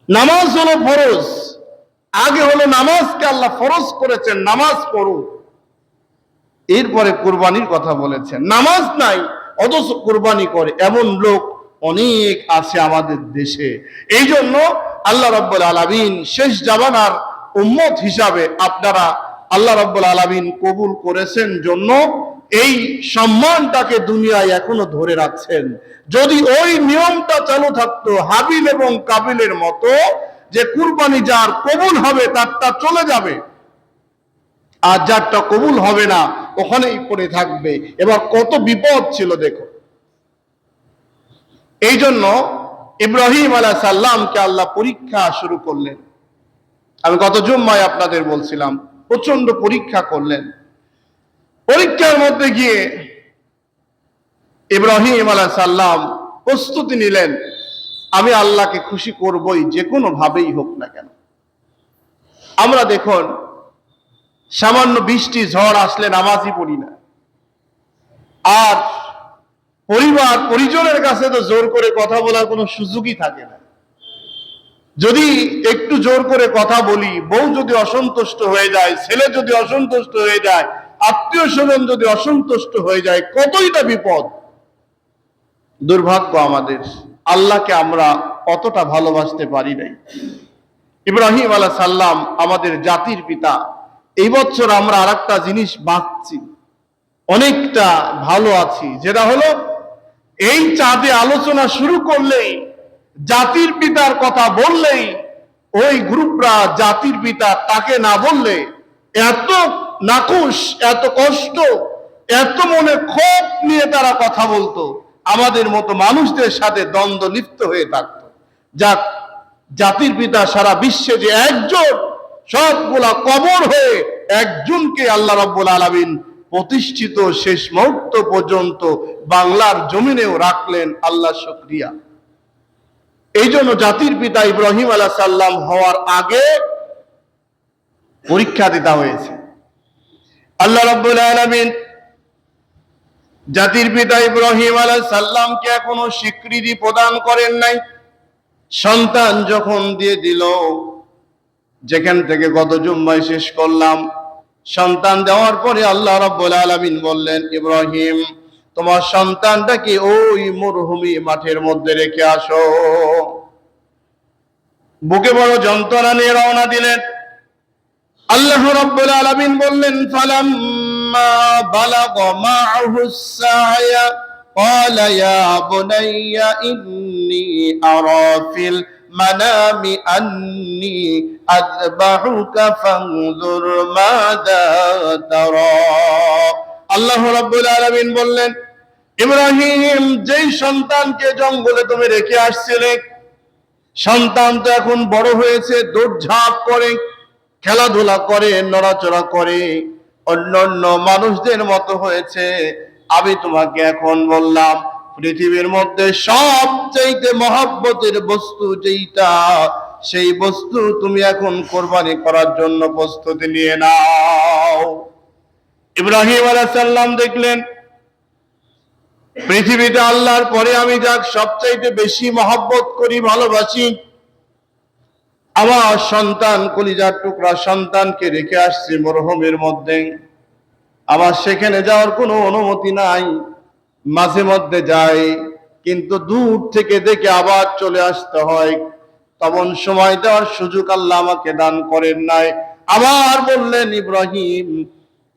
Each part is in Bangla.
নামাজ হলো ফরজ। আগে হলো নামাজকে আল্লাহ ফরজ করেছেন, নামাজ পড়ো, এরপরে কুরবানির কথা বলেছেন। নামাজ নাই অথচ কুরবানি করে এমন লোক অনেক আছে আমাদের দেশে। এই জন্য আল্লাহ রাব্বুল আলামিন শেষ জামানার উম্মত হিসাবে আপনারা আল্লাহ রাব্বুল আলামিন কবুল করেছেন জন্য এই সম্মানটাকে দুনিয়ায় এখনো ধরে রাখছেন। যদি ওই নিয়মটা চালু থাকতো হাবিল এবং কাবিলের মতো, যে কুরবানি যার কবুল হবে তারটা চলে যাবে, আর যারটা কবুল হবে না ওখানেই পড়ে থাকবে। এবার কত বিপদ ছিল দেখো। এই জন্য ইব্রাহিম আলাইহিস সালামকে আল্লাহ পরীক্ষা শুরু করলেন। আমি গত জুম্মায় আপনাদের বলছিলাম প্রচন্ড পরীক্ষা করলেন। পরীক্ষার মধ্যে গিয়ে ইব্রাহিম আলাইহিস সালাম প্রস্তুতি নিলেন, আমি আল্লাহকে খুশি করবই, যে কোনো ভাবেই হোক না কেন। আমরা দেখুন সামান্য বৃষ্টি ঝড় আসলে নামাজই পড়ি না, আর পরিবার পরিজনের কাছে তো জোর করে কথা বলার কোনো সুযোগই থাকে না। যদি একটু জোর করে কথা বলি, বউ যদি অসন্তুষ্ট হয়ে যায়, ছেলে যদি অসন্তুষ্ট হয়ে যায়, আত্মীয় স্বজন যদি অসন্তুষ্ট হয়ে যায়, কতই না বিপদ। দুর্ভাগ্য আমাদের, আল্লাহকে আমরা অতটা ভালোবাসতে পারি নাই। ইব্রাহিম আলাইহিস সালাম আমাদের জাতির পিতা। এই বছর আমরা আরেকটা জিনিস বাঁচছি, অনেকটা ভালো আছি, যেটা হলো এই চাঁদে আলোচনা শুরু করলেই, জাতির পিতার কথা বললেই ওই গ্রুপরা জাতির পিতা তাকে না বললে এত নাকুশ, এত কষ্ট, এত মনে ক্ষোভ নিয়ে তারা কথা বলতো, আমাদের মতো মানুষদের সাথে দ্বন্দ্ব লিপ্ত হয়ে থাকতো। যাক, জাতির পিতা সারা বিশ্বে যে একজন, সবগুলা কবর হয়ে একজনকে আল্লাহ রাব্বুল আলামিন প্রতিষ্ঠিত শেষ মুহূর্ত পর্যন্ত বাংলার জমিনেও রাখলেন, আল্লাহ শুকরিয়া। এই জন্য জাতির পিতা ইব্রাহিম আলাইহিস সালাম হওয়ার আগে পরীক্ষা দিতে হয়েছে। আল্লাহ রাব্বুল আলামিন জাতির পিতা ইব্রাহিম আলাইহিস সালামকে এখনো স্বীকৃতি প্রদান করেন নাই। সন্তান যখন দিয়ে দিল, যেখান থেকে গত জুম্মায় শেষ করলাম, সন্তান দেওয়ার পরে আল্লাহ রাব্বুল আলামিন বললেন, ইব্রাহিম তোমার সন্তানটাকে ওই মরুভূমি মাঠের মধ্যে রেখে আসো। বুকে বড় যন্ত্রণা নিয়ে রওনা দিলেন। আল্লাহ রাব্বুল আলামিন বললেন, ফালাম্মা বালাগা মা'হুস সা'য়া ক্বালা ইয়া বুনাইয়া ইন্নী আরা ফিল মানামি আন্নী আযবাহুকা ফানজুর মাযা তারা। আল্লাহ রাব্বুল আলামিন বললেন, ইব্রাহিম, যেই সন্তানকে জঙ্গলে তুমি রেখে আসছিলে, সন্তান তো এখন বড় হয়েছে, দৌড়ঝাঁপ করে, খেলাধুলা করে, নড়াচড়া করে, অন্যান্য মানুষদের মতো হয়েছে। আমি তোমাকে এখন বললাম, পৃথিবীর মধ্যে সবচেয়ে মহব্বতের বস্তু যেইটা, সেই বস্তু তুমি এখন কোরবানি করার জন্য প্রস্তুতি নিয়ে নাও। ইব্রাহিম আলাইহিস সালাম দেখলেন পৃথিবীতে আল্লাহর পরে আমি যাক সবচাইতে বেশি মহব্বত করি, ভালোবাসি, আমার সন্তান, কলিজার টুকরা সন্তানকে রেখে আসছি মরুভূমির মধ্যে। আমার সেখানে যাওয়ার কোনো অনুমতি নাই। মাঝে মধ্যে যাই, কিন্তু দূর থেকে দেখে আবার চলে আসতে হয়। তখন সময় দেওয়ার সুযোগ আল্লাহ আমাকে দান করেন নাই। আবার বললেন, ইব্রাহিম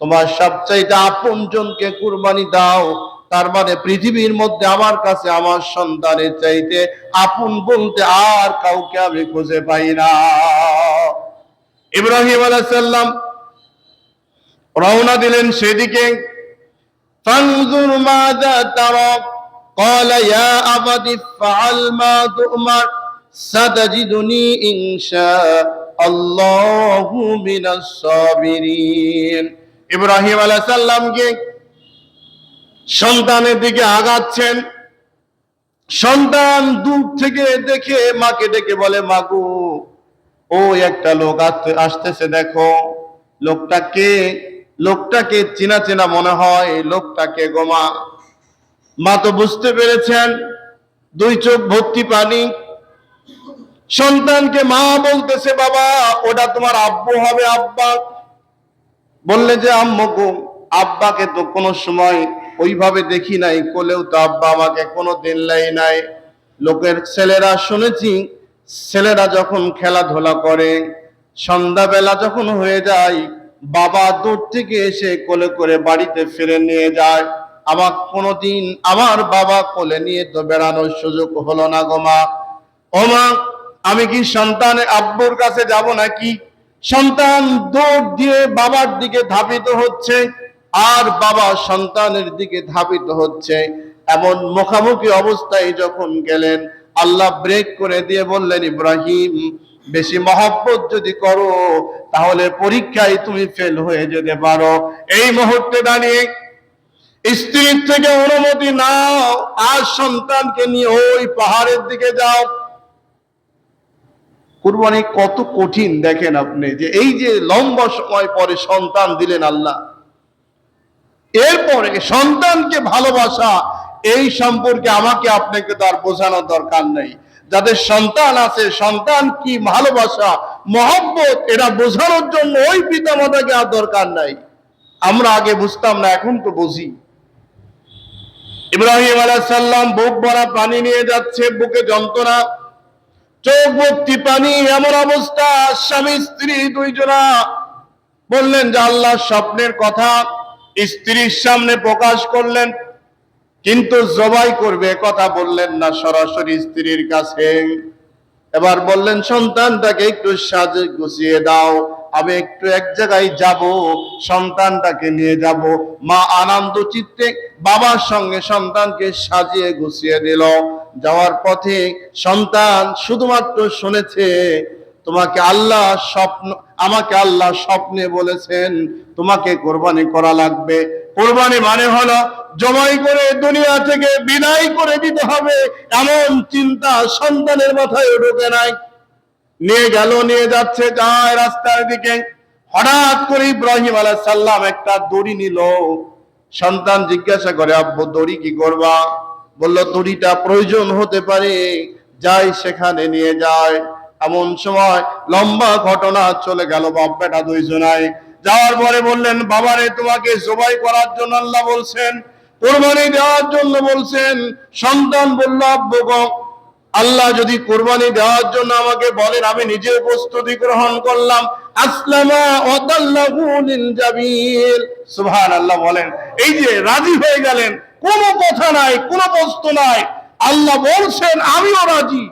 তোমার সবচাইতে আপনজনকে কুরবানি দাও। তার মানে পৃথিবীর মধ্যে আমার কাছে আমার সন্তানের চাইতে আপন বলতে আর কাউকে আমি খুঁজে পাই না। ইব্রাহিম আলাইহিস সালাম রওনা দিলেন সেদিকে। ফানজুর মাযা তারা ক্বালা ইয়া আবাতি ফাআল মা তু'মার সাতাজিদুনি ইনশাআল্লাহু মিনাস সাবিরিন। ইব্রাহিম আলাইহিস সালামকে সন্তানের দিকে আগাচ্ছেন। সন্তান দূর থেকে দেখে মাকে ডেকে বলে, মাগো, ও একটা লোক আসতেছে, দেখো লোকটাকে, লোকটাকে চেনা চেনা মনে হয়, লোকটাকে গো মা। মা তো বুঝতে পেরেছেন, দুই চোখ ভর্তি পানি, সন্তানকে মা বলতেছে, বাবা ওটা তোমার আব্বু হবে, আব্বা। বললে যে আম্মু গো, আব্বাকে তো কোনো সময় ওইভাবে দেখি নাই, কোলেও তো আব্বা আমাকে কোনো দিন লাই নাই। লোকের ছেলেরা শুনেছি, ছেলেরা যখন খেলাধুলা করে, সন্ধ্যাবেলা যখন হয়ে যায়, বাবা দূর থেকে এসে কোলে করে বাড়িতে ফিরে নিয়ে যায়। আমার কোনোদিন আমার বাবা কোলে নিয়ে তো বেড়ানোর সুযোগ হলো না গো মা। ও মা, আমি কি সন্তান আব্বুর কাছে যাব নাকি? সন্তান দৌড় দিয়ে বাবার দিকে ধাবিত হচ্ছে, আর বাবা সন্তানের দিকে ধাবিত হচ্ছে। এমন মুখামুখি অবস্থায় যখন গেলেন, আল্লাহ ব্রেক করে দিয়ে বললেন, ইব্রাহিম, বেশি মহব্বত যদি করো তাহলে পরীক্ষায় তুমি ফেল হয়ে যেতে পারো। এই মুহূর্তে দাঁড়িয়ে স্ত্রীর থেকে অনুমতি নাও, আর সন্তানকে নিয়ে ওই পাহাড়ের দিকে যাও। কুরবানি কত কঠিন দেখেন আপনি, যে এই যে লম্বা সময় পরে সন্তান দিলেন আল্লাহ, এরপরে সন্তানকে ভালোবাসা, এই সম্পর্কে আমাকে আপনাকে তো আর বোঝানোর দরকার নেই। যাদের সন্তান আছে, সন্তান কি ভালোবাসা, মহব্বত, এটা বোঝানোর জন্য ওই পিতা মাতাকে আর দরকার নাই। আমরা আগে বুঝতাম না, এখন তো বুঝি। ইব্রাহিম আলাইহিস সালাম বুক ভরা পানি নিয়ে যাচ্ছে, বুকে যন্ত্রণা, চোখ ভর্তি পানি, এমন অবস্থা। স্বামী স্ত্রী দুইজনা বললেন যে আল্লাহ স্বপ্নের কথা স্ত্রীর সামনে প্রকাশ করলেন, কিন্তু জবাই করবে কথা বললেন না সরাসরি স্ত্রীর কাছে। এবার বললেন, সন্তানটাকে একটু সাজে গুছিয়ে দাও, আমি একটু এক জায়গায় যাব, সন্তানটাকে নিয়ে যাব। মা আনন্দ চিত্তে বাবার সঙ্গে সন্তানকে সাজিয়ে গুছিয়ে দিল। যাওয়ার পথে সন্তান শুধুমাত্র শুনেছে, তোমাকে আল্লাহ স্বপ্ন, আমাকে আল্লাহ স্বপ্নে বলেছেন তোমাকে কোরবানি করা লাগবে। কোরবানি মানে হলো জবাই করে দুনিয়া থেকে বিদায় করে দিতে হবে, এমন চিন্তা সন্তানের মাথায় ঢোকে নাই। নিয়ে গেল, নিয়ে যাচ্ছে, যায় রাস্তার দিকে। হঠাৎ করে ইব্রাহিম আলাইহিস সালাম একটা দড়ি নিল। সন্তান জিজ্ঞাসা করে, আব্বু দড়ি কি করবা? বলল, দড়িটা প্রয়োজন হতে পারে, যাই সেখানে নিয়ে যায়। এমন সময় লম্বা ঘটনা চলে গেল, বাপ বেটা দুইজনায়। যাওয়ার পরে বললেন, বাবারে তোমাকে জবাই করার জন্য আল্লাহ বলছেন, কোরবানি দেওয়ার জন্য বলছেন। সন্তান বলল, আব্বু গো, আল্লাহ যদি কোরবানি দেওয়ার জন্য আমাকে বলেন, আমি নিজে প্রস্তুতি গ্রহণ করলাম। আসলামা ওয়া তাল্লাহু লিল জাবিল। সুবহানাল্লাহ বলেন, এই যে রাজি হয়ে গেলেন, কোনো কথা নাই, কোনো প্রশ্ন নাই। আল্লাহ বলছেন, আমিও রাজি।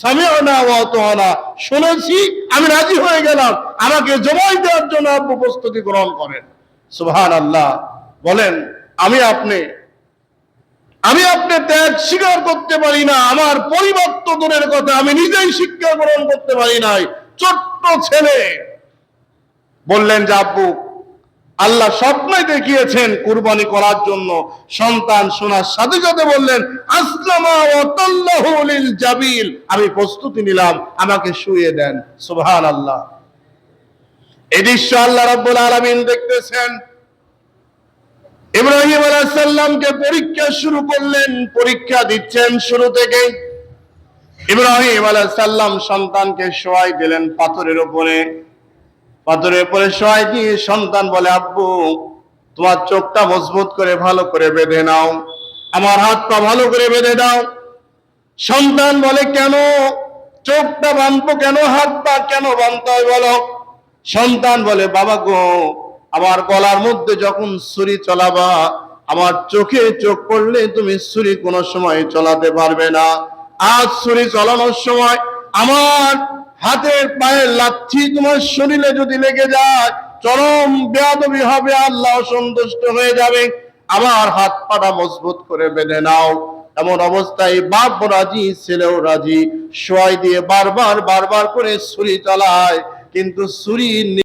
সামি'না ওয়া আতা'না, শুনেছি, আমি রাজি হয়ে গেলাম, আমাকে জবাই দেওয়ার জন্য আব্বু প্রস্তুতি গ্রহণ করেন। সুবহানাল্লাহ বলেন, আমি আপনি ত্যাগ স্বীকার করতে পারি না, আমার পরিবার তো দূরের কথা, আমি নিজেই শিক্ষা গ্রহণ করতে পারি নাই। ছোট্ট ছেলে বললেন যে আব্বু, আল্লাহ স্বপ্নে দেখিয়েছেন কুরবানি করার জন্য। সন্তান শোনার সাথে সাথে বললেন, আসলামা ওয়া তাল্লাহু লিল জাবিল, আমি প্রস্তুতি নিলাম, আমাকে শুইয়ে দেন। সুবহানাল্লাহ। এই দৃশ্য আল্লাহ রাব্বুল আলামিন দেখতেছেন। ইব্রাহিম আলাইহিস সালামকে পরীক্ষা শুরু করলেন, পরীক্ষা দিচ্ছেন শুরু থেকে। ইব্রাহিম আলাইহিস সালাম সন্তানকে শোয়াই দিলেন পাথরের উপরে। পাথরের উপরে শোয়াই দিয়ে সন্তান বলে, আব্বু তোমার চোখটা মজবুত করে ভালো করে বেঁধে নাও, আমার হাত পা ভালো করে বেঁধে দাও। সন্তান বলে, কেন চোখটা বাঁধবো, কেন হাত পা কেন বাঁধতে হয় বলো? সন্তান বলে, বাবা গো, আমার গলার মধ্যে যখন ছুরি চলাবা, আমার চোখে চোখ পড়লে তুমি ছুরি কোনো সময় চলাতে পারবে না। আজ ছুরি চালানোর সময় আমার হাতের পায়ের লাথি তোমার শরীরে যদি লেগে যায়, চরম বেয়াদবি হবে, আল্লাহ অসন্তুষ্ট হয়ে যাবে। আমার হাত পাটা মজবুত করে বেঁধে নাও। এমন অবস্থায় বাপ রাজি, ছেলেও রাজি। শোয়াই দিয়ে বারবার বারবার করে ছুরি চালায়, কিন্তু ছুরি